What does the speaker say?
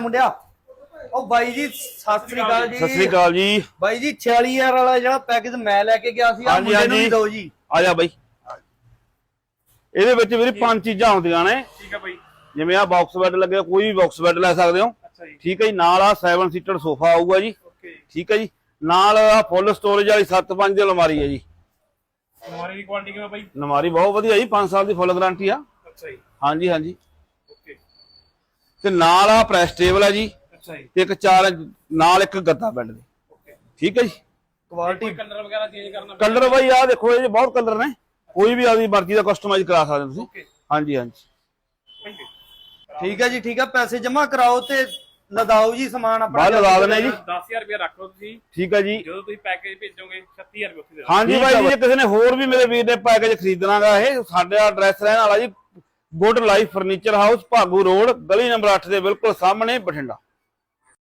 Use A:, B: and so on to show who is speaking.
A: ਮੁੰਡਿਆ। ਉਹ ਬਾਈ ਜੀ ਸਤਿ ਸ੍ਰੀ ਅਕਾਲ ਜੀ।
B: ਸਤਿ ਸ੍ਰੀ ਅਕਾਲ ਜੀ
A: ਬਾਈ ਜੀ 46000 ਵਾਲਾ ਜਿਹੜਾ ਪੈਕੇਜ ਮੈਂ ਲੈ ਕੇ ਗਿਆ ਸੀ ਆ ਮੁੰਡੇ ਨੂੰ ਵੀ ਦਿਓ ਜੀ।
B: ਆ ਜਾ ਬਾਈ। ਇਹਦੇ ਵਿੱਚ ਵੀਰੇ 5 ਚੀਜ਼ਾਂ ਹੁੰਦੀਆਂ ਨੇ।
C: ਠੀਕ ਹੈ ਬਾਈ।
B: ਜਿਵੇਂ ਆ ਬਾਕਸ ਬੈੱਡ ਲੱਗੇ, ਕੋਈ ਵੀ ਬਾਕਸ ਬੈੱਡ ਲੈ ਸਕਦੇ ਹੋ।
C: ਅੱਛਾ ਜੀ।
B: ਠੀਕ ਹੈ ਜੀ। ਨਾਲ ਆ 7 ਸੀਟਰ ਸੋਫਾ ਆਊਗਾ ਜੀ।
C: ਓਕੇ।
B: ਠੀਕ ਹੈ ਜੀ। ਨਾਲ ਆ ਫੁੱਲ ਸਟੋਰੇਜ ਵਾਲੀ 7.5 ਦੀ ਅਲਮਾਰੀ ਹੈ ਜੀ।
C: ਅਲਮਾਰੀ ਦੀ ਕੁਆਲਿਟੀ ਕਿਵੇਂ ਬਾਈ?
B: ਅਲਮਾਰੀ ਬਹੁਤ ਵਧੀਆ ਜੀ, 5 ਸਾਲ ਦੀ ਫੁੱਲ ਗਾਰੰਟੀ ਆ।
C: ਅੱਛਾ ਜੀ।
B: ਹਾਂਜੀ ਹਾਂਜੀ।
C: ਓਕੇ।
B: ਤੇ ਨਾਲ ਆ ਪ੍ਰੈਸ ਟੇਬਲ ਹੈ ਜੀ।
C: ਅੱਛਾ ਜੀ।
B: ਤੇ ਇੱਕ 4 ਨਾਲ ਇੱਕ ਗੱਦਾ ਬੈੱਡ ਦੇ।
C: ਓਕੇ।
B: ਠੀਕ ਹੈ ਜੀ।
C: ਕੁਆਲਿਟੀ ਕਲਰ ਵਗੈਰਾ ਚੇਂਜ ਕਰਨਾ?
B: ਕਲਰ ਬਾਈ ਆ ਦੇਖੋ, ਇਹ ਬਹੁਤ ਕਲਰ ਨੇ, ਕੋਈ ਵੀ ਆਪਦੀ ਮਰਜ਼ੀ ਦਾ ਕਸਟਮਾਈਜ਼ ਕਰਾ ਸਕਦੇ ਤੁਸੀਂ।
C: ਓਕੇ।
B: ਹਾਂਜੀ ਹਾਂਜੀ।
C: Thank you.
A: ਠੀਕ ਹੈ ਜੀ, ਠੀਕ ਹੈ। ਪੈਸੇ ਜਮਾ ਕਰਾਓ ਤੇ ਲਦਾਓ ਜੀ ਸਮਾਨ ਆਪਣਾ।
B: ਬਾਹਰ ਲਗਾ ਦੇਣੇ ਜੀ।
C: 10000 ਰੁਪਏ ਰੱਖ ਲਓ ਤੁਸੀਂ।
B: ਠੀਕ ਹੈ ਜੀ।
C: ਜਦੋਂ ਤੁਸੀਂ ਪੈਕੇਜ ਭੇਜੋਗੇ 36000 ਰੁਪਏ ਉੱਥੇ ਦੇ ਦਿਓ।
B: ਹਾਂਜੀ ਬਾਈ ਜੀ, ਜੇ ਕਿਸੇ ਨੇ ਹੋਰ ਵੀ ਮੇਰੇ ਵੀਰ ਨੇ ਪੈਕੇਜ ਖਰੀਦਣਾਗਾ, ਇਹ ਸਾਡਾ ਐਡਰੈਸ ਰਹਿਣ ਵਾਲਾ ਜੀ good life furniture house, Bhagu road, ਗਲੀ ਨੰਬਰ 8 ਦੇ ਬਿਲਕੁਲ ਸਾਹਮਣੇ, ਬਠਿੰਡਾ।